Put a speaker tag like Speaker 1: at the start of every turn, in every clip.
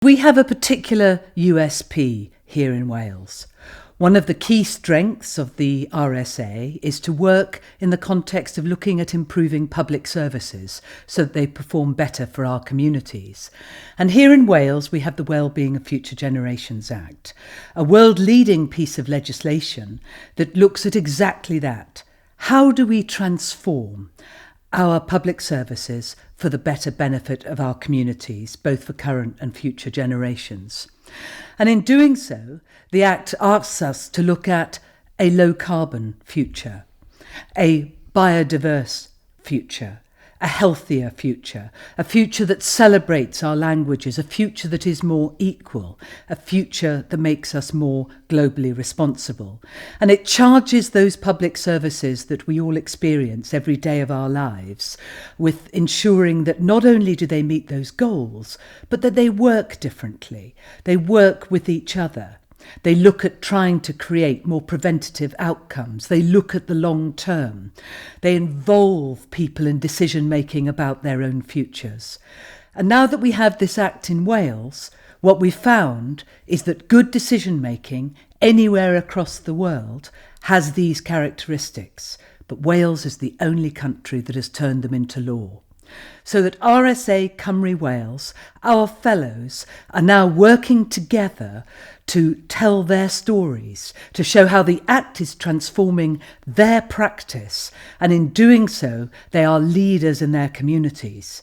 Speaker 1: We have a particular USP here in Wales. One of the key strengths of the RSA is to work in the context of looking at improving public services so that they perform better for our communities. And here in Wales, we have the Wellbeing of Future Generations Act, a world-leading piece of legislation that looks at exactly that. How do we transform our public services for the better benefit of our communities, both for current and future generations? And in doing so, the Act asks us to look at a low-carbon future, a biodiverse future, a healthier future, a future that celebrates our languages, a future that is more equal, a future that makes us more globally responsible. And it charges those public services that we all experience every day of our lives with ensuring that not only do they meet those goals, but that they work differently. They work with each other. They look at trying to create more preventative outcomes. They look at the long term. They involve people in decision making about their own futures. And now that we have this Act in Wales, what we found is that good decision making anywhere across the world has these characteristics, but Wales is the only country that has turned them into law. So that RSA Cymru Wales, our fellows, are now working together to tell their stories, to show how the Act is transforming their practice, and in doing so, they are leaders in their communities.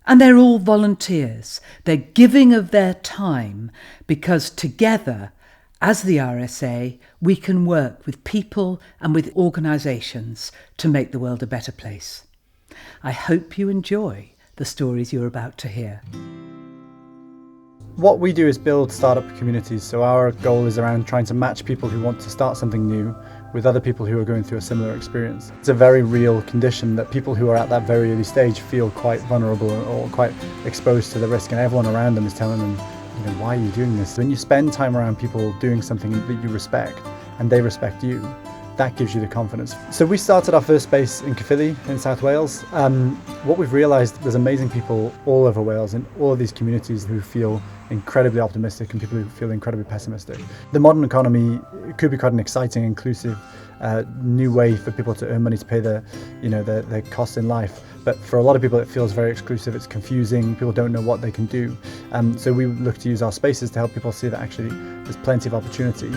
Speaker 1: And they're all volunteers. They're giving of their time because together, as the RSA, we can work with people and with organisations to make the world a better place. I hope you enjoy the stories you're about to hear.
Speaker 2: What we do is build startup communities, so our goal is around trying to match people who want to start something new with other people who are going through a similar experience. It's a very real condition that people who are at that very early stage feel quite vulnerable or quite exposed to the risk, and everyone around them is telling them, why are you doing this? When you spend time around people doing something that you respect and they respect you, that gives you the confidence. So we started our first base in Caerphilly in South Wales. What we've realised, there's amazing people all over Wales in all of these communities who feel incredibly optimistic and people who feel incredibly pessimistic. The modern economy could be quite an exciting, inclusive, new way for people to earn money to pay their costs in life. But for a lot of people, it feels very exclusive. It's confusing. People don't know what they can do. So we look to use our spaces to help people see that actually there's plenty of opportunity.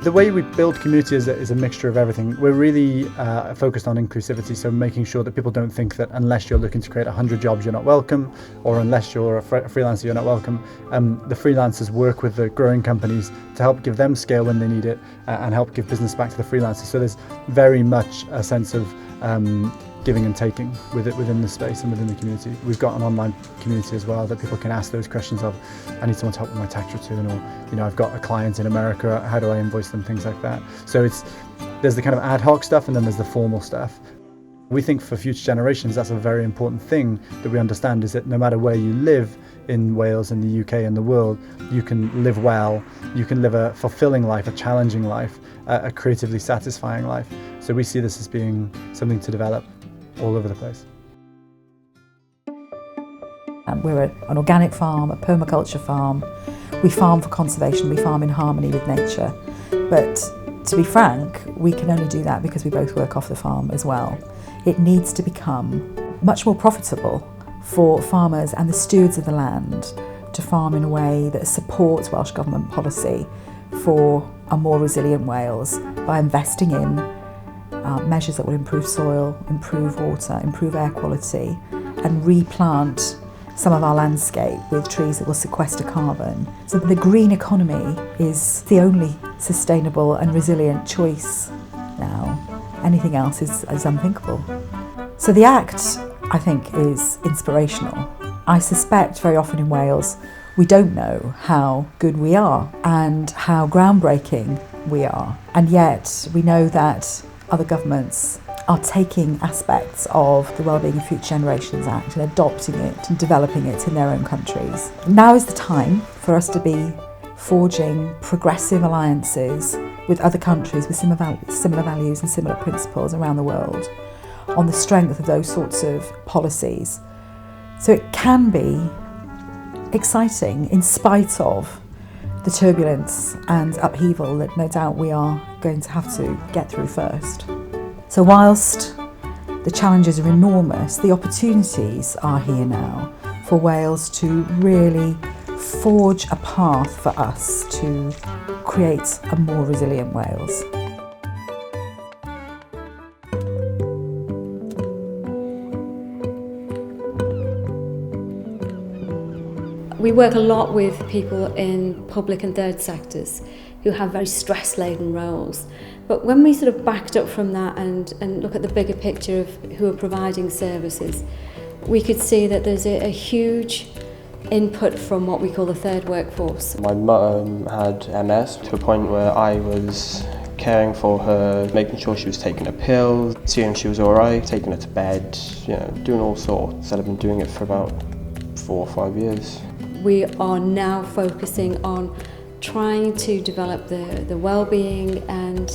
Speaker 2: The way we build community is a mixture of everything. We're really focused on inclusivity, so making sure that people don't think that unless you're looking to create 100 jobs, you're not welcome, or unless you're a freelancer, you're not welcome. The freelancers work with the growing companies to help give them scale when they need it and help give business back to the freelancers. So there's very much a sense of giving and taking within the space and within the community. We've got an online community as well that people can ask those questions of, I need someone to help with my tax return, or I've got a client in America, how do I invoice them, things like that. So there's the kind of ad hoc stuff and then there's the formal stuff. We think for future generations that's a very important thing that we understand, is that no matter where you live in Wales, in the UK and the world, you can live well, you can live a fulfilling life, a challenging life, a creatively satisfying life. So we see this as being something to develop all over the place.
Speaker 3: We're an organic farm, a permaculture farm. We farm for conservation, we farm in harmony with nature. But to be frank, we can only do that because we both work off the farm as well. It needs to become much more profitable for farmers and the stewards of the land to farm in a way that supports Welsh Government policy for a more resilient Wales by investing in measures that will improve soil, improve water, improve air quality, and replant some of our landscape with trees that will sequester carbon. So the green economy is the only sustainable and resilient choice now. Anything else is unthinkable. So the Act, I think, is inspirational. I suspect very often in Wales we don't know how good we are and how groundbreaking we are. And yet we know that other governments are taking aspects of the Wellbeing of Future Generations Act and adopting it and developing it in their own countries. Now is the time for us to be forging progressive alliances with other countries with similar values and similar principles around the world on the strength of those sorts of policies. So it can be exciting in spite of the turbulence and upheaval that no doubt we are going to have to get through first. So whilst the challenges are enormous, the opportunities are here now for Wales to really forge a path for us to create a more resilient Wales.
Speaker 4: We work a lot with people in public and third sectors who have very stress-laden roles. But when we sort of backed up from that and look at the bigger picture of who are providing services, we could see that there's a huge input from what we call the third workforce.
Speaker 5: My mum had MS to a point where I was caring for her, making sure she was taking her pills, seeing if she was all right, taking her to bed, doing all sorts. And I've been doing it for about 4 or 5 years.
Speaker 4: We are now focusing on trying to develop the well-being and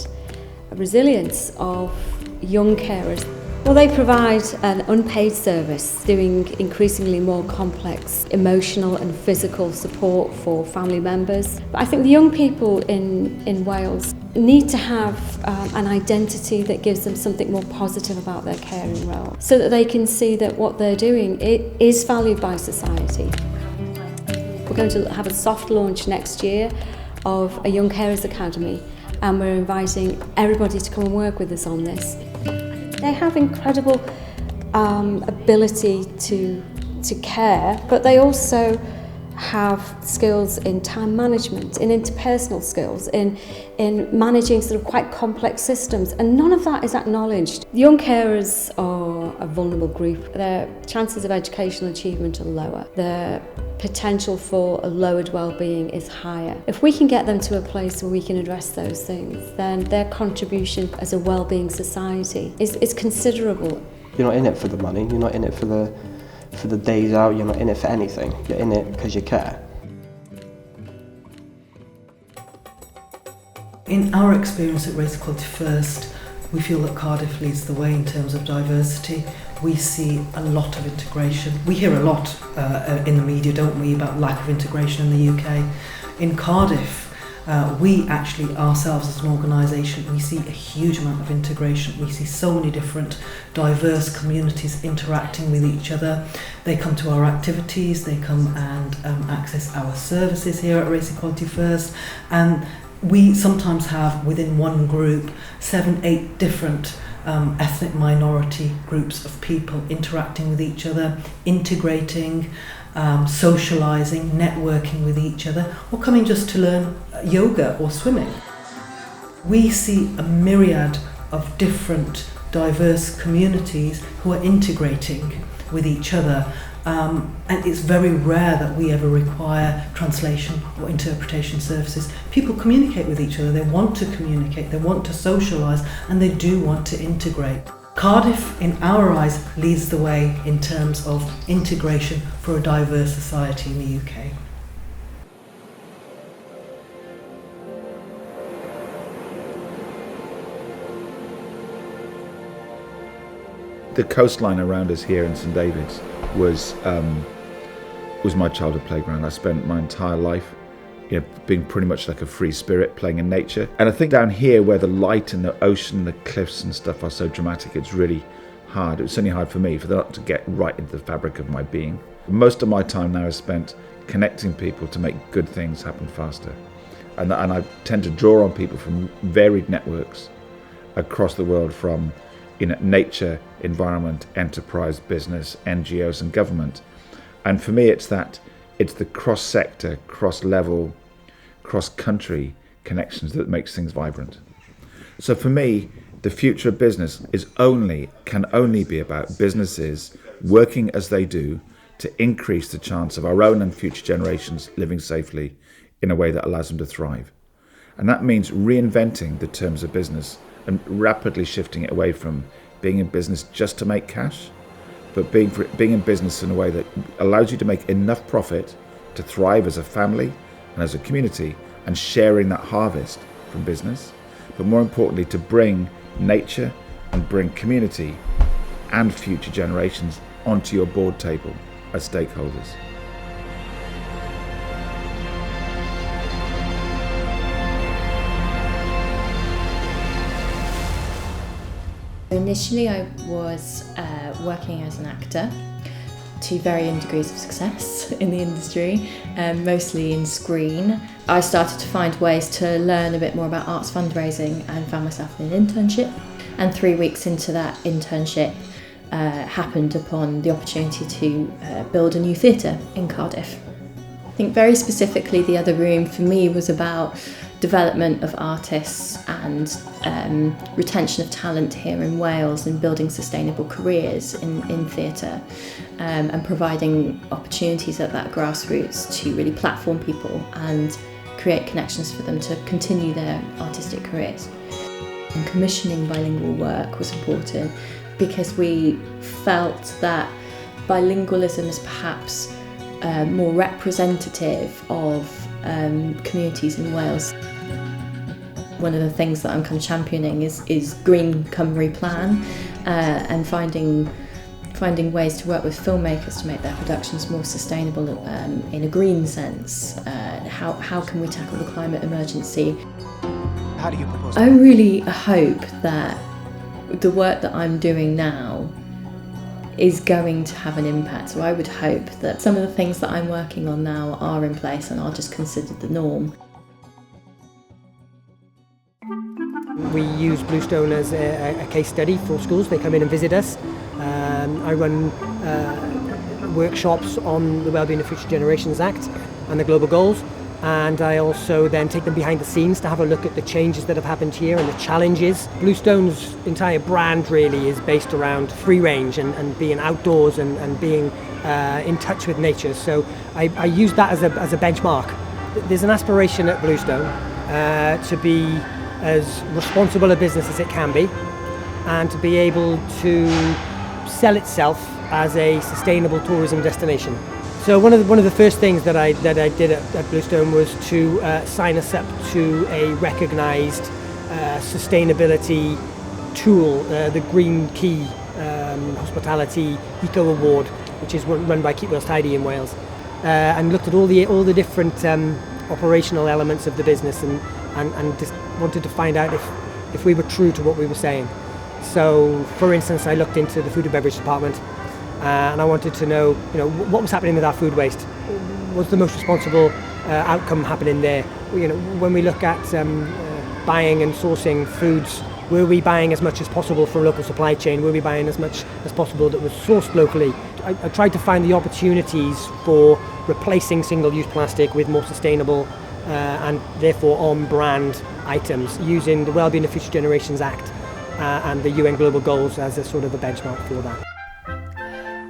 Speaker 4: resilience of young carers. Well, they provide an unpaid service, doing increasingly more complex emotional and physical support for family members. But I think the young people in Wales need to have an identity that gives them something more positive about their caring role, so that they can see that what they're doing is valued by society. We're going to have a soft launch next year of a Young Carers Academy, and we're inviting everybody to come and work with us on this. They have incredible ability to care, but they also have skills in time management, in interpersonal skills, in managing sort of quite complex systems, and none of that is acknowledged. Young carers are a vulnerable group. Their chances of educational achievement are lower. Their potential for a lowered well-being is higher. If we can get them to a place where we can address those things, then their contribution as a well-being society is considerable.
Speaker 5: You're not in it for the money, you're not in it for the days out, you're not in it for anything. You're in it because you care.
Speaker 1: In our experience at Race Equality First, we feel that Cardiff leads the way in terms of diversity. We see a lot of integration. We hear a lot in the media, don't we, about lack of integration in the UK. In Cardiff, we actually ourselves as an organisation, we see a huge amount of integration. We see so many different diverse communities interacting with each other. They come to our activities, they come and access our services here at Race Equality First, and we sometimes have within one group 7-8 different ethnic minority groups of people interacting with each other, integrating, socialising, networking with each other, or coming just to learn yoga or swimming. We see a myriad of different diverse communities who are integrating with each other, and it's very rare that we ever require translation or interpretation services. People communicate with each other, they want to communicate, they want to socialise, and they do want to integrate. Cardiff, in our eyes, leads the way in terms of integration for a diverse society in the UK.
Speaker 6: The coastline around us here in St David's was my childhood playground. I spent my entire life being pretty much like a free spirit, playing in nature. And I think down here where the light and the ocean, the cliffs and stuff are so dramatic, it's really hard. It was certainly hard for me for that to get right into the fabric of my being. Most of my time now is spent connecting people to make good things happen faster. And I tend to draw on people from varied networks across the world, from nature, environment, enterprise, business, NGOs and government. And for me it's the cross-sector, cross-level, cross-country connections that makes things vibrant. So for me, the future of business can only be about businesses working as they do to increase the chance of our own and future generations living safely in a way that allows them to thrive. And that means reinventing the terms of business and rapidly shifting it away from being in business just to make cash, but being in business in a way that allows you to make enough profit to thrive as a family and as a community, and sharing that harvest from business, but more importantly to bring nature and bring community and future generations onto your board table as stakeholders.
Speaker 7: Initially I was working as an actor to varying degrees of success in the industry, mostly in screen. I started to find ways to learn a bit more about arts fundraising and found myself in an internship. And 3 weeks into that internship, happened upon the opportunity to build a new theatre in Cardiff. I think very specifically The Other Room for me was about development of artists and retention of talent here in Wales and building sustainable careers in theatre, and providing opportunities at that grassroots to really platform people and create connections for them to continue their artistic careers. And commissioning bilingual work was important because we felt that bilingualism is perhaps more representative of communities in Wales. One of the things that I'm kind of championing is Green Cymru Plan, and finding ways to work with filmmakers to make their productions more sustainable in a green sense. How can we tackle the climate emergency?
Speaker 8: How do you propose?
Speaker 7: I really hope that the work that I'm doing now is going to have an impact. So I would hope that some of the things that I'm working on now are in place and are just considered the norm.
Speaker 8: We use Bluestone as a case study for schools. They come in and visit us. I run workshops on the Wellbeing of Future Generations Act and the global goals. And I also then take them behind the scenes to have a look at the changes that have happened here and the challenges. Bluestone's entire brand really is based around free range and being outdoors and being in touch with nature. So I use that as a benchmark. There's an aspiration at Bluestone to be as responsible a business as it can be and to be able to sell itself as a sustainable tourism destination. So one of the first things that I did at Bluestone was to sign us up to a recognised sustainability tool, the Green Key Hospitality Eco Award, which is run by Keep Wales Tidy in Wales, and looked at all the different operational elements of the business and just wanted to find out if we were true to what we were saying. So, for instance, I looked into the food and beverage department. And I wanted to know, what was happening with our food waste. Was the most responsible outcome happening there? When we look at buying and sourcing foods, were we buying as much as possible from a local supply chain? Were we buying as much as possible that was sourced locally? I tried to find the opportunities for replacing single-use plastic with more sustainable and therefore on-brand items using the Wellbeing of Future Generations Act and the UN Global Goals as a sort of a benchmark for that.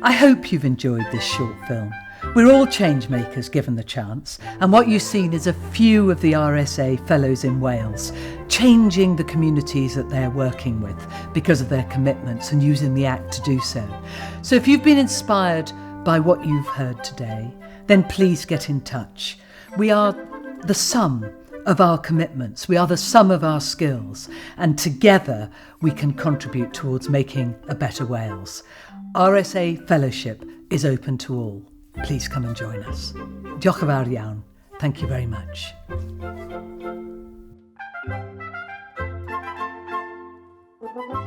Speaker 1: I hope you've enjoyed this short film. We're all change makers given the chance, and what you've seen is a few of the RSA fellows in Wales changing the communities that they're working with because of their commitments and using the Act to do so. So if you've been inspired by what you've heard today, then please get in touch. We are the sum of our commitments, we are the sum of our skills, and together we can contribute towards making a better Wales. RSA Fellowship is open to all. Please come and join us. Diolch yn fawr iawn. Thank you very much.
Speaker 9: Thank you.